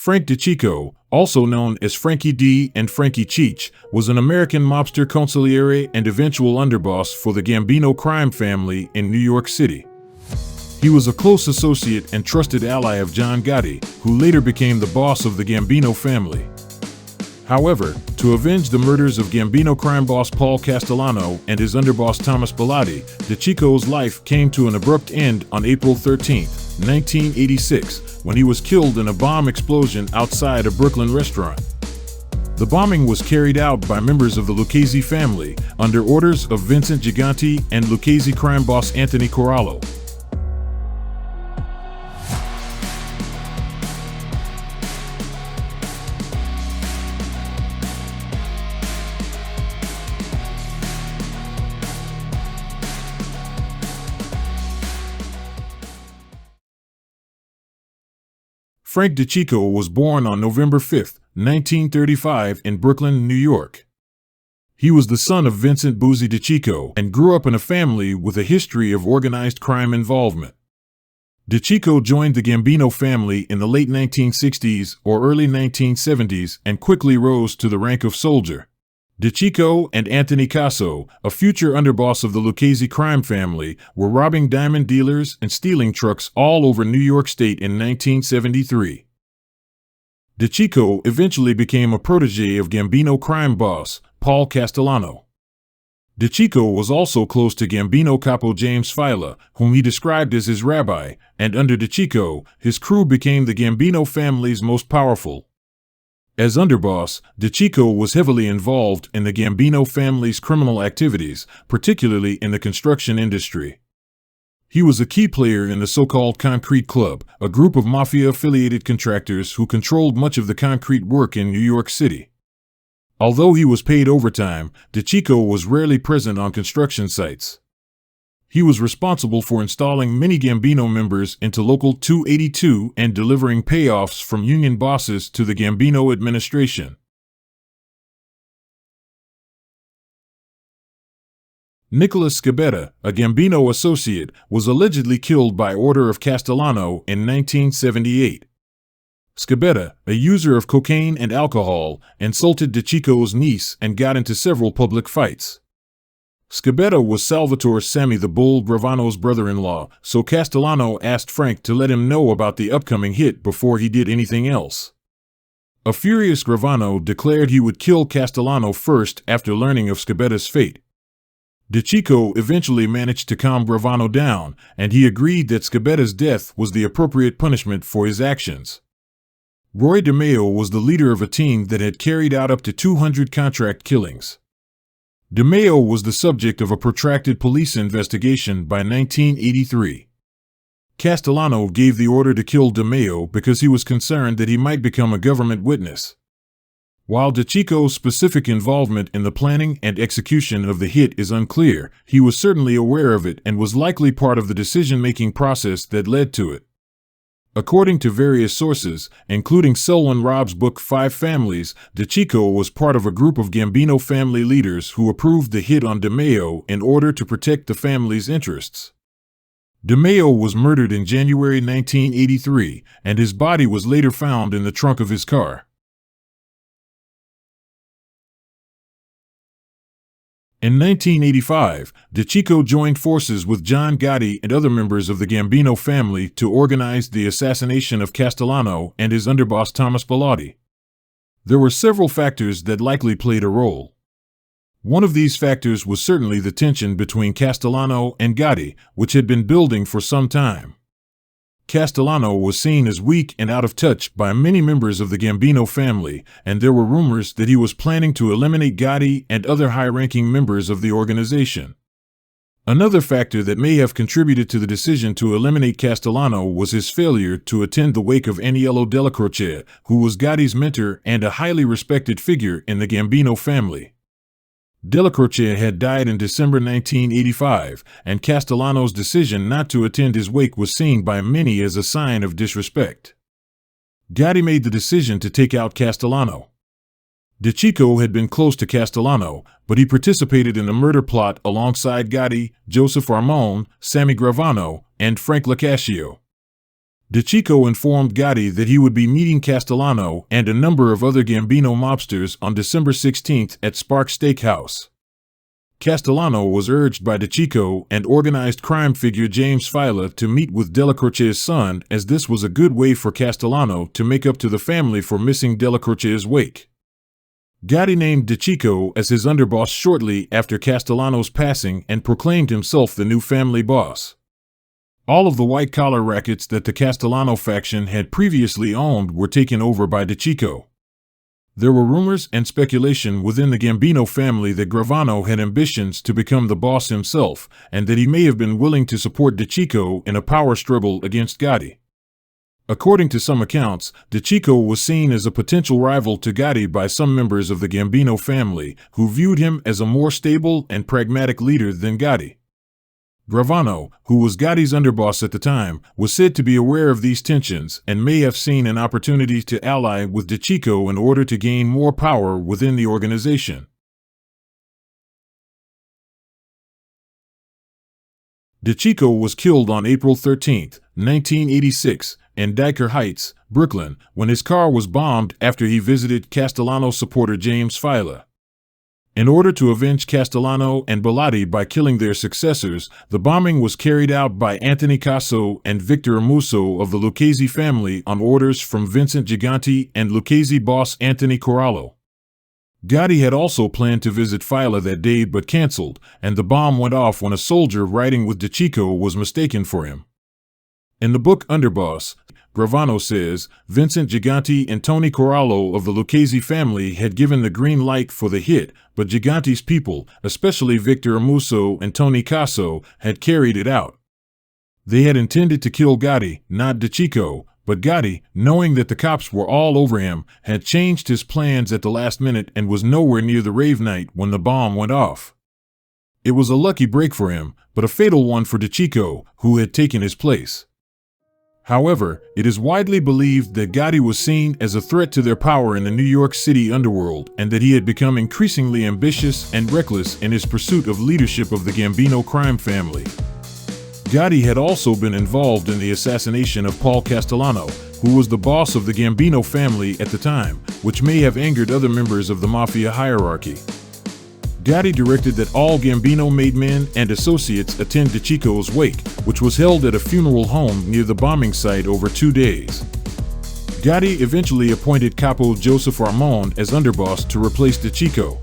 Frank DeCICCO, also known as Frankie D and Frankie Cheech, was an American mobster consigliere and eventual underboss for the Gambino crime family in New York City. He was a close associate and trusted ally of John Gotti, who later became the boss of the Gambino family. However, to avenge the murders of Gambino crime boss Paul Castellano and his underboss Thomas Bilotti, DeCICCO's life came to an abrupt end on April 13, 1986, when he was killed in a bomb explosion outside a Brooklyn restaurant. The bombing was carried out by members of the Lucchese family under orders of Vincent Gigante and Lucchese crime boss Anthony Corallo. Frank DeCICCO was born on November 5, 1935 in Brooklyn, New York. He was the son of Vincent Boozy DeCICCO and grew up in a family with a history of organized crime involvement. DeCICCO joined the Gambino family in the late 1960s or early 1970s and quickly rose to the rank of soldier. DeCICCO and Anthony Casso, a future underboss of the Lucchese crime family, were robbing diamond dealers and stealing trucks all over New York State in 1973. DeCICCO eventually became a protege of Gambino crime boss Paul Castellano. DeCICCO was also close to Gambino capo James Fila, whom he described as his rabbi, and under DeCICCO, his crew became the Gambino family's most powerful. As underboss, DeCICCO was heavily involved in the Gambino family's criminal activities, particularly in the construction industry. He was a key player in the so-called Concrete Club, a group of mafia-affiliated contractors who controlled much of the concrete work in New York City. Although he was paid overtime, DeCICCO was rarely present on construction sites. He was responsible for installing many Gambino members into Local 282 and delivering payoffs from union bosses to the Gambino administration. Nicholas Scabetta, a Gambino associate, was allegedly killed by order of Castellano in 1978. Scabetta, a user of cocaine and alcohol, insulted DeCICCO's niece and got into several public fights. Scabetta was Salvatore Sammy the Bull Gravano's brother-in-law, so Castellano asked Frank to let him know about the upcoming hit before he did anything else. A furious Gravano declared he would kill Castellano first after learning of Scabetta's fate. DeCICCO eventually managed to calm Gravano down, and he agreed that Scabetta's death was the appropriate punishment for his actions. Roy DeMeo was the leader of a team that had carried out up to 200 contract killings. DeMeo was the subject of a protracted police investigation by 1983. Castellano gave the order to kill DeMeo because he was concerned that he might become a government witness. While DeCICCO's specific involvement in the planning and execution of the hit is unclear, he was certainly aware of it and was likely part of the decision-making process that led to it. According to various sources, including Selwyn Robb's book Five Families, DeCICCO was part of a group of Gambino family leaders who approved the hit on DeMeo in order to protect the family's interests. DeMeo was murdered in January 1983, and his body was later found in the trunk of his car. In 1985, DeCICCO joined forces with John Gotti and other members of the Gambino family to organize the assassination of Castellano and his underboss Thomas Bilotti. There were several factors that likely played a role. One of these factors was certainly the tension between Castellano and Gotti, which had been building for some time. Castellano was seen as weak and out of touch by many members of the Gambino family, and there were rumors that he was planning to eliminate Gotti and other high-ranking members of the organization. Another factor that may have contributed to the decision to eliminate Castellano was his failure to attend the wake of Aniello Della Croce, who was Gotti's mentor and a highly respected figure in the Gambino family. Della Croce had died in December 1985, and Castellano's decision not to attend his wake was seen by many as a sign of disrespect. Gotti made the decision to take out Castellano. DeCICCO had been close to Castellano, but he participated in the murder plot alongside Gotti, Joseph Armone, Sammy Gravano, and Frank Locascio. DeCICCO informed Gotti that he would be meeting Castellano and a number of other Gambino mobsters on December 16th at Spark Steakhouse. Castellano was urged by DeCICCO and organized crime figure James Fila to meet with Delacroce's son, as this was a good way for Castellano to make up to the family for missing Delacroce's wake. Gotti named DeCICCO as his underboss shortly after Castellano's passing and proclaimed himself the new family boss. All of the white-collar rackets that the Castellano faction had previously owned were taken over by DeCICCO. There were rumors and speculation within the Gambino family that Gravano had ambitions to become the boss himself, and that he may have been willing to support DeCICCO in a power struggle against Gotti. According to some accounts, DeCICCO was seen as a potential rival to Gotti by some members of the Gambino family, who viewed him as a more stable and pragmatic leader than Gotti. Gravano, who was Gotti's underboss at the time, was said to be aware of these tensions and may have seen an opportunity to ally with DeCICCO in order to gain more power within the organization. DeCICCO was killed on April 13, 1986, in Dyker Heights, Brooklyn, when his car was bombed after he visited Castellano supporter James Fila. In order to avenge Castellano and Bellotti by killing their successors, the bombing was carried out by Anthony Casso and Victor Amuso of the Lucchese family on orders from Vincent Gigante and Lucchese boss Anthony Corallo. Gotti had also planned to visit Fila that day but canceled, and the bomb went off when a soldier riding with DeCICCO was mistaken for him. In the book Underboss, Gravano says, Vincent Gigante and Tony Corallo of the Lucchese family had given the green light for the hit, but Gigante's people, especially Victor Amuso and Tony Casso, had carried it out. They had intended to kill Gotti, not DeCICCO, but Gotti, knowing that the cops were all over him, had changed his plans at the last minute and was nowhere near the rave night when the bomb went off. It was a lucky break for him, but a fatal one for DeCICCO, who had taken his place. However, it is widely believed that Gotti was seen as a threat to their power in the New York City underworld and that he had become increasingly ambitious and reckless in his pursuit of leadership of the Gambino crime family. Gotti had also been involved in the assassination of Paul Castellano, who was the boss of the Gambino family at the time, which may have angered other members of the mafia hierarchy. Gotti directed that all Gambino-made men and associates attend DeCICCO's wake, which was held at a funeral home near the bombing site over 2 days. Gotti eventually appointed Capo Joseph Armond as underboss to replace DeCICCO.